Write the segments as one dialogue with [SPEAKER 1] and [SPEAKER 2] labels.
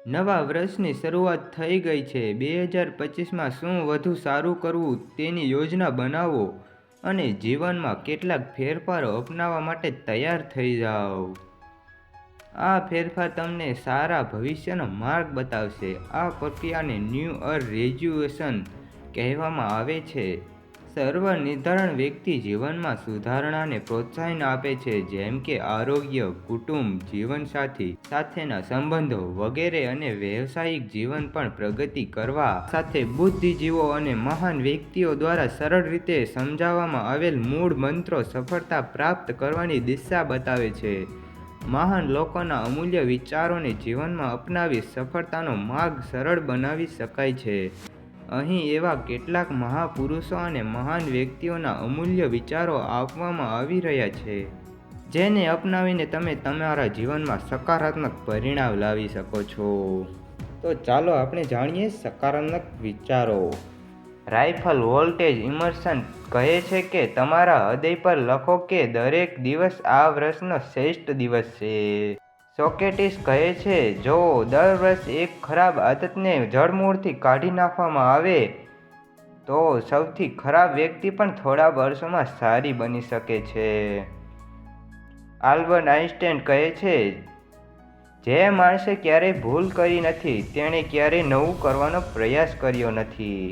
[SPEAKER 1] નવા વર્ષની શરૂઆત થઈ ગઈ છે. 2025માં શું વધુ સારું કરવું તેની યોજના બનાવો અને જીવનમાં કેટલાક ફેરફારો અપનાવવા માટે તૈયાર થઈ જાઓ. આ ફેરફાર તમને સારા ભવિષ્યનો માર્ગ બતાવશે. આ પ્રક્રિયાને ન્યૂ યર રેઝોલ્યુશન કહેવામાં આવે છે. સર્વનિર્ધારણ વ્યક્તિ જીવનમાં સુધારણાને પ્રોત્સાહન આપે છે, જેમ કે આરોગ્ય, કુટુંબ, જીવનસાથી સાથેના સંબંધો વગેરે, અને વ્યવસાયિક જીવન પણ પ્રગતિ કરવા સાથે. બુદ્ધિજીવો અને મહાન વ્યક્તિઓ દ્વારા સરળ રીતે સમજાવવામાં આવેલ મૂળ મંત્રો સફળતા પ્રાપ્ત કરવાની દિશા બતાવે છે. મહાન લોકોના અમૂલ્ય વિચારોને જીવનમાં અપનાવી સફળતાનો માર્ગ સરળ બનાવી શકાય છે. અહીં એવા કેટલાક મહાપુરુષો અને મહાન વ્યક્તિઓના અમૂલ્ય વિચારો આપવામાં આવી રહ્યા છે, જેને અપનાવીને તમે તમારા જીવનમાં સકારાત્મક પરિણામ લાવી શકો છો. તો ચાલો આપણે જાણીએ સકારાત્મક વિચારો. રાઇફલ વોલ્ટેજ ઇમર્સન કહે છે કે તમારા હૃદય પર લખો કે દરેક દિવસ આ વર્ષનો શ્રેષ્ઠ દિવસ છે. સોક્રેટિસ કહે છે, જો દર વર્ષે એક ખરાબ આદતને જડમૂળથી કાઢી નાખવામાં આવે તો સૌથી ખરાબ વ્યક્તિ પણ થોડા વર્ષોમાં સારી બની શકે છે. આલ્બર્ટ આઇન્સ્ટાઈન કહે છે, જે માણસે ક્યારેય ભૂલ કરી નથી તેણે ક્યારેય નવું કરવાનો પ્રયાસ કર્યો નથી.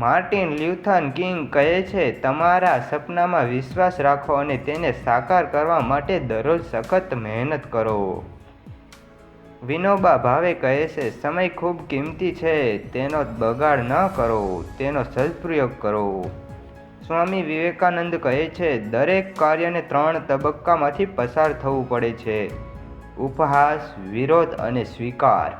[SPEAKER 1] માર્ટિન લ્યુથર કિંગ કહે છે, તમારા સપનામાં વિશ્વાસ રાખો અને તેને સાકાર કરવા માટે દરરોજ સખત મહેનત કરો. વિનોબા ભાવે કહે છે, સમય ખૂબ કિંમતી છે, તેનો બગાડ ન કરો, તેનો સદુપયોગ કરો. સ્વામી વિવેકાનંદ કહે છે, દરેક કાર્યને 3 તબક્કામાંથી પસાર થવું પડે છે: ઉપહાસ, વિરોધ અને સ્વીકાર.